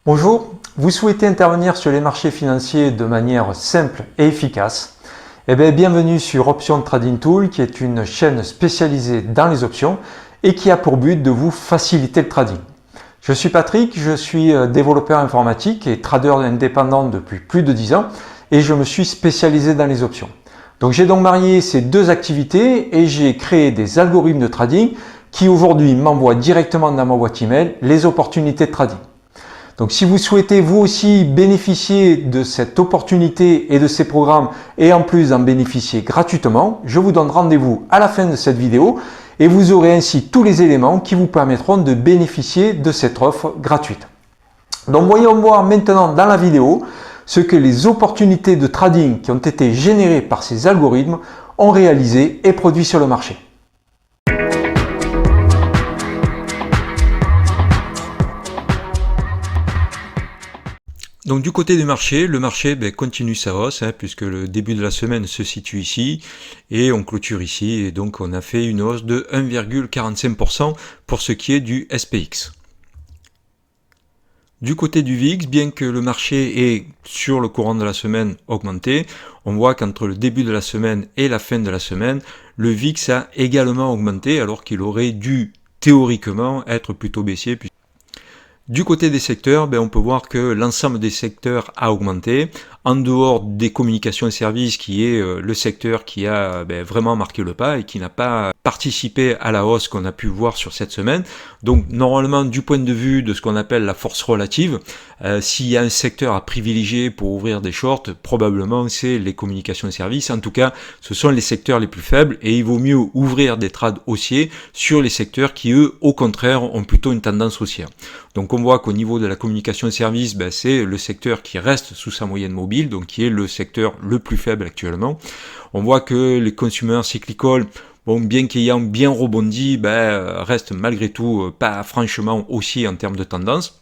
Bonjour, vous souhaitez intervenir sur les marchés financiers de manière simple et efficace? Eh bien, bienvenue sur Option Trading Tool, qui est une chaîne spécialisée dans les options et qui a pour but de vous faciliter le trading. Je suis Patrick, je suis développeur informatique et trader indépendant depuis plus de 10 ans et je me suis spécialisé dans les options. Donc j'ai donc marié ces deux activités et j'ai créé des algorithmes de trading qui aujourd'hui m'envoient directement dans ma boîte email les opportunités de trading. Donc si vous souhaitez vous aussi bénéficier de cette opportunité et de ces programmes et en plus d'en bénéficier gratuitement, je vous donne rendez-vous à la fin de cette vidéo et vous aurez ainsi tous les éléments qui vous permettront de bénéficier de cette offre gratuite. Donc voyons voir maintenant dans la vidéo ce que les opportunités de trading qui ont été générées par ces algorithmes ont réalisé et produit sur le marché. Donc du côté du marché, le marché continue sa hausse, puisque le début de la semaine se situe ici et on clôture ici, et donc on a fait une hausse de 1,45% pour ce qui est du SPX. Du côté du VIX, bien que le marché ait sur le courant de la semaine augmenté, on voit qu'entre le début de la semaine et la fin de la semaine, le VIX a également augmenté alors qu'il aurait dû théoriquement être plutôt baissier. Du côté des secteurs, on peut voir que l'ensemble des secteurs a augmenté, en dehors des communications et services qui est le secteur qui a vraiment marqué le pas et qui n'a pas participé à la hausse qu'on a pu voir sur cette semaine. Donc normalement, du point de vue de ce qu'on appelle la force relative, s'il y a un secteur à privilégier pour ouvrir des shorts, probablement c'est les communications et services. En tout cas, ce sont les secteurs les plus faibles et il vaut mieux ouvrir des trades haussiers sur les secteurs qui, eux, au contraire, ont plutôt une tendance haussière. Donc on voit qu'au niveau de la communication et services, c'est le secteur qui reste sous sa moyenne mobile, donc qui est le secteur le plus faible actuellement. On voit que les consumer cyclical, bien qu'ayant bien rebondi, restent malgré tout pas franchement haussiers en termes de tendance.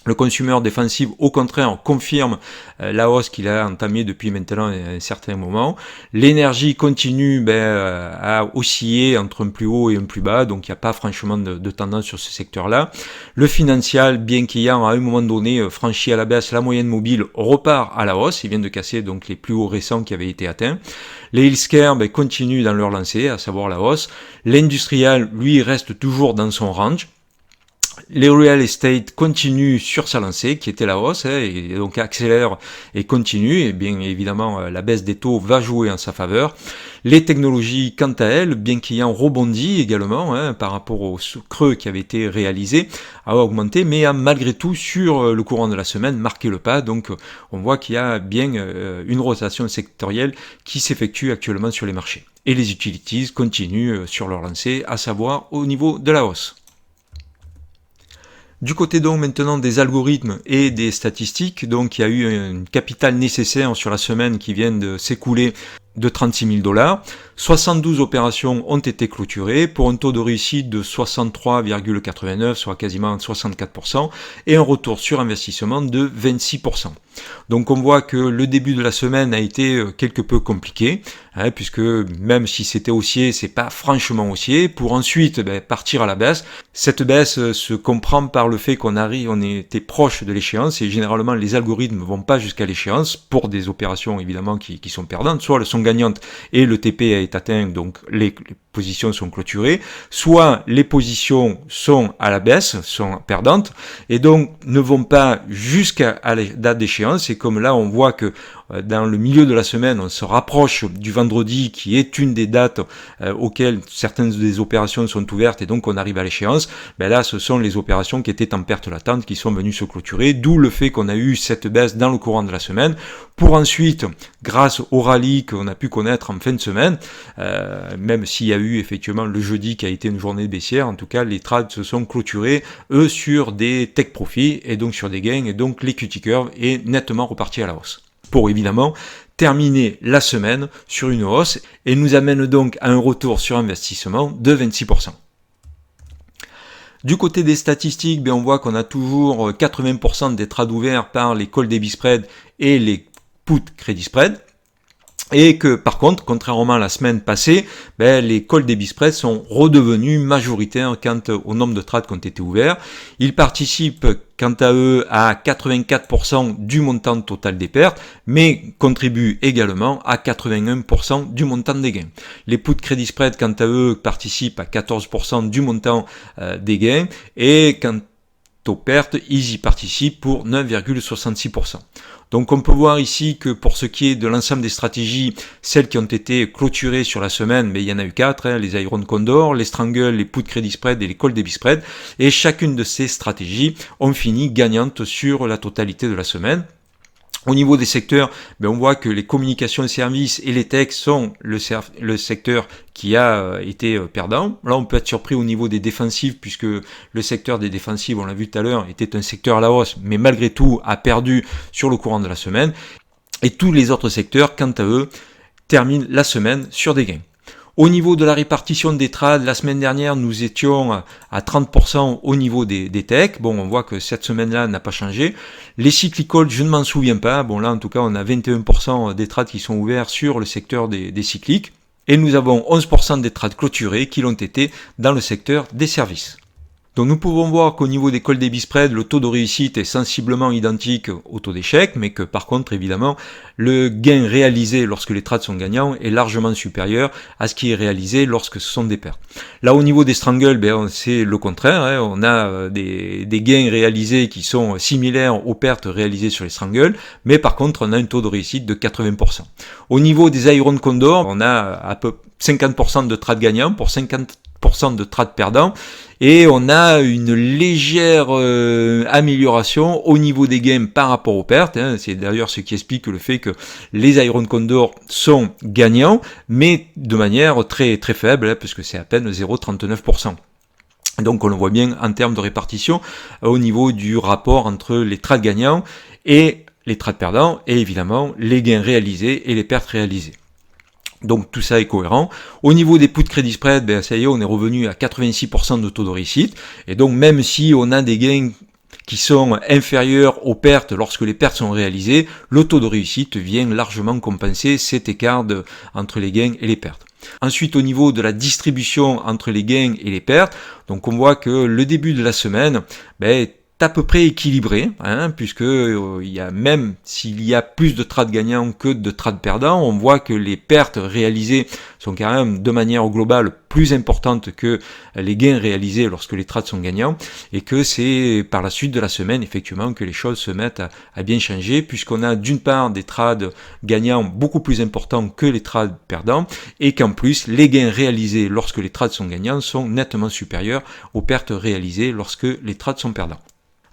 Le consumer défensif, au contraire, confirme la hausse qu'il a entamée depuis maintenant un certain moment. L'énergie continue à osciller entre un plus haut et un plus bas, donc il n'y a pas franchement de tendance sur ce secteur-là. Le financial, bien qu'ayant à un moment donné franchi à la baisse la moyenne mobile, repart à la hausse. Il vient de casser donc les plus hauts récents qui avaient été atteints. Les healthcare continuent dans leur lancée, à savoir la hausse. L'industrial, lui, reste toujours dans son range. Les real estate continuent sur sa lancée, qui était la hausse, et donc accélère et continue, et bien évidemment la baisse des taux va jouer en sa faveur. Les technologies, quant à elles, bien qu'ayant rebondi également par rapport au creux qui avait été réalisé, a augmenté, mais a malgré tout sur le courant de la semaine marqué le pas. Donc on voit qu'il y a bien une rotation sectorielle qui s'effectue actuellement sur les marchés. Et les utilities continuent sur leur lancée, à savoir au niveau de la hausse. Du côté donc maintenant des algorithmes et des statistiques, donc il y a eu un capital nécessaire sur la semaine qui vient de s'écouler de 36 000 $. 72 opérations ont été clôturées pour un taux de réussite de 63,89, soit quasiment 64%, et un retour sur investissement de 26%. Donc on voit que le début de la semaine a été quelque peu compliqué, puisque même si c'était haussier, c'est pas franchement haussier, pour ensuite partir à la baisse. Cette baisse se comprend par le fait on était proche de l'échéance, et généralement les algorithmes ne vont pas jusqu'à l'échéance, pour des opérations évidemment qui sont perdantes, soit elles sont gagnantes et le TP est atteint, donc les positions sont clôturées, soit les positions sont à la baisse, sont perdantes, et donc ne vont pas jusqu'à la date d'échéance. Et comme là on voit que dans le milieu de la semaine, on se rapproche du vendredi qui est une des dates auxquelles certaines des opérations sont ouvertes et donc on arrive à l'échéance, là ce sont les opérations qui étaient en perte latente qui sont venues se clôturer, d'où le fait qu'on a eu cette baisse dans le courant de la semaine, pour ensuite, grâce au rallye qu'on a pu connaître en fin de semaine, même s'il y a eu effectivement le jeudi qui a été une journée baissière, en tout cas les trades se sont clôturés, eux, sur des take profits et donc sur des gains, et donc l'equity curve est nettement reparti à la hausse, pour évidemment terminer la semaine sur une hausse et nous amène donc à un retour sur investissement de 26%. Du côté des statistiques, on voit qu'on a toujours 80% des trades ouverts par les call debit spread et les put credit spread. Et que par contre, contrairement à la semaine passée, les call debit spread sont redevenus majoritaires quant au nombre de trades qui ont été ouverts. Ils participent quant à eux, à 84% du montant total des pertes, mais contribuent également à 81% du montant des gains. Les put credit spread, quant à eux, participent à 14% du montant des gains, et quant aux pertes, ils y participent pour 9,66%. Donc on peut voir ici que pour ce qui est de l'ensemble des stratégies, celles qui ont été clôturées sur la semaine, mais il y en a eu 4, les Iron Condor, les Strangle, les Put Credit Spread et les Call Debit Spread, et chacune de ces stratégies ont fini gagnantes sur la totalité de la semaine. Au niveau des secteurs, on voit que les communications et services et les techs sont le secteur qui a été perdant. Là, on peut être surpris au niveau des défensives, puisque le secteur des défensives, on l'a vu tout à l'heure, était un secteur à la hausse, mais malgré tout a perdu sur le courant de la semaine. Et tous les autres secteurs, quant à eux, terminent la semaine sur des gains. Au niveau de la répartition des trades, la semaine dernière, nous étions à 30% au niveau des techs. Bon, on voit que cette semaine-là n'a pas changé. Les cyclicals, je ne m'en souviens pas. Bon, là, en tout cas, on a 21% des trades qui sont ouverts sur le secteur des cycliques. Et nous avons 11% des trades clôturés qui l'ont été dans le secteur des services. Donc nous pouvons voir qu'au niveau des call debit spread, le taux de réussite est sensiblement identique au taux d'échec, mais que par contre, évidemment, le gain réalisé lorsque les trades sont gagnants est largement supérieur à ce qui est réalisé lorsque ce sont des pertes. Là, au niveau des strangles, c'est le contraire. On a des gains réalisés qui sont similaires aux pertes réalisées sur les strangles, mais par contre, on a un taux de réussite de 80%. Au niveau des Iron Condor, on a à peu 50% de trades gagnants pour 50% de trades perdants, et on a une légère amélioration au niveau des gains par rapport aux pertes. C'est d'ailleurs ce qui explique le fait que les Iron Condor sont gagnants, mais de manière très très faible, puisque c'est à peine 0,39%. Donc on le voit bien en termes de répartition au niveau du rapport entre les trades gagnants et les trades perdants, et évidemment les gains réalisés et les pertes réalisées. Donc tout ça est cohérent. Au niveau des put credit spread, ça y est, on est revenu à 86% de taux de réussite. Et donc même si on a des gains qui sont inférieurs aux pertes lorsque les pertes sont réalisées, le taux de réussite vient largement compenser cet écart entre les gains et les pertes. Ensuite, au niveau de la distribution entre les gains et les pertes, donc on voit que le début de la semaine est à peu près équilibré, puisque il y a, même s'il y a plus de trades gagnants que de trades perdants, on voit que les pertes réalisées sont quand même de manière globale plus importantes que les gains réalisés lorsque les trades sont gagnants, et que c'est par la suite de la semaine effectivement que les choses se mettent à bien changer, puisqu'on a d'une part des trades gagnants beaucoup plus importants que les trades perdants, et qu'en plus les gains réalisés lorsque les trades sont gagnants sont nettement supérieurs aux pertes réalisées lorsque les trades sont perdants.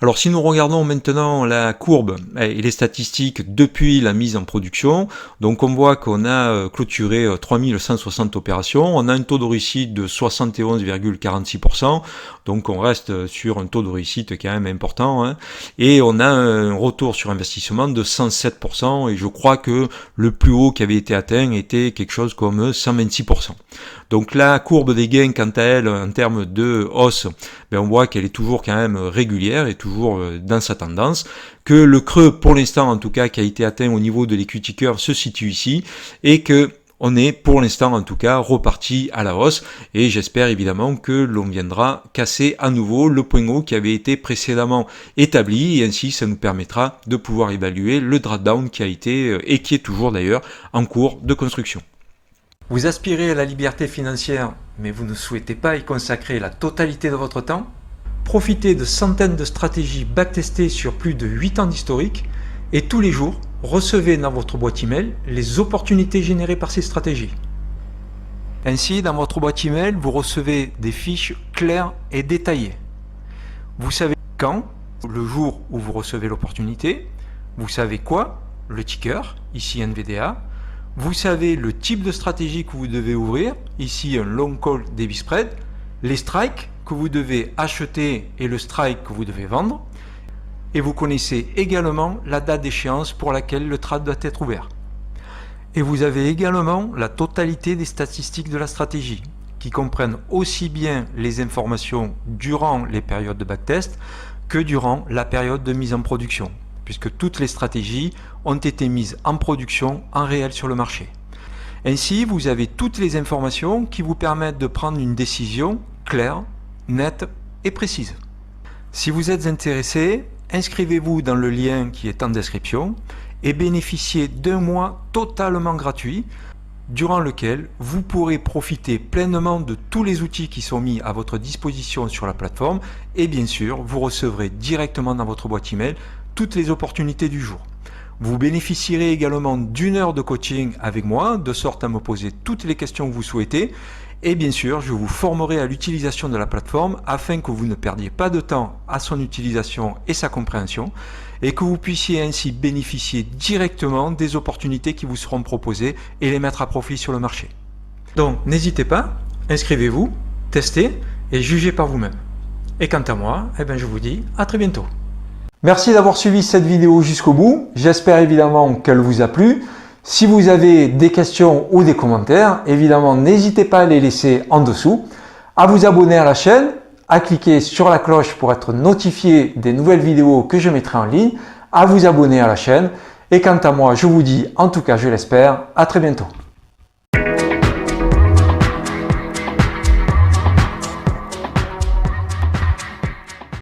Alors si nous regardons maintenant la courbe et les statistiques depuis la mise en production, donc on voit qu'on a clôturé 3160 opérations, on a un taux de réussite de 71,46%, donc on reste sur un taux de réussite quand même important, et on a un retour sur investissement de 107%, et je crois que le plus haut qui avait été atteint était quelque chose comme 126%. Donc la courbe des gains, quant à elle, en termes de hausse, on voit qu'elle est toujours quand même régulière et toujours dans sa tendance, que le creux, pour l'instant en tout cas, qui a été atteint au niveau de l'equity curve se situe ici, et que on est pour l'instant en tout cas reparti à la hausse, et j'espère évidemment que l'on viendra casser à nouveau le point haut qui avait été précédemment établi, et ainsi ça nous permettra de pouvoir évaluer le drawdown qui a été et qui est toujours d'ailleurs en cours de construction. Vous aspirez à la liberté financière, mais vous ne souhaitez pas y consacrer la totalité de votre temps? Profitez de centaines de stratégies backtestées sur plus de 8 ans d'historique, et tous les jours, recevez dans votre boîte email les opportunités générées par ces stratégies. Ainsi, dans votre boîte email, vous recevez des fiches claires et détaillées. Vous savez quand, le jour où vous recevez l'opportunité, vous savez quoi, le ticker, ici NVDA, vous savez le type de stratégie que vous devez ouvrir, ici un long call debit spread, les strikes que vous devez acheter et le strike que vous devez vendre, et vous connaissez également la date d'échéance pour laquelle le trade doit être ouvert. Et vous avez également la totalité des statistiques de la stratégie, qui comprennent aussi bien les informations durant les périodes de backtest que durant la période de mise en production, puisque toutes les stratégies ont été mises en production en réel sur le marché. Ainsi, vous avez toutes les informations qui vous permettent de prendre une décision claire, nette et précise. Si vous êtes intéressé, inscrivez-vous dans le lien qui est en description et bénéficiez d'un mois totalement gratuit durant lequel vous pourrez profiter pleinement de tous les outils qui sont mis à votre disposition sur la plateforme et bien sûr, vous recevrez directement dans votre boîte email toutes les opportunités du jour. Vous bénéficierez également d'1 heure de coaching avec moi, de sorte à me poser toutes les questions que vous souhaitez. Et bien sûr, je vous formerai à l'utilisation de la plateforme afin que vous ne perdiez pas de temps à son utilisation et sa compréhension et que vous puissiez ainsi bénéficier directement des opportunités qui vous seront proposées et les mettre à profit sur le marché. Donc n'hésitez pas, inscrivez-vous, testez et jugez par vous-même. Et quant à moi, je vous dis à très bientôt. Merci d'avoir suivi cette vidéo jusqu'au bout. J'espère évidemment qu'elle vous a plu. Si vous avez des questions ou des commentaires, évidemment, n'hésitez pas à les laisser en dessous, à vous abonner à la chaîne, à cliquer sur la cloche pour être notifié des nouvelles vidéos que je mettrai en ligne, à vous abonner à la chaîne. Et quant à moi, je vous dis, en tout cas je l'espère, à très bientôt.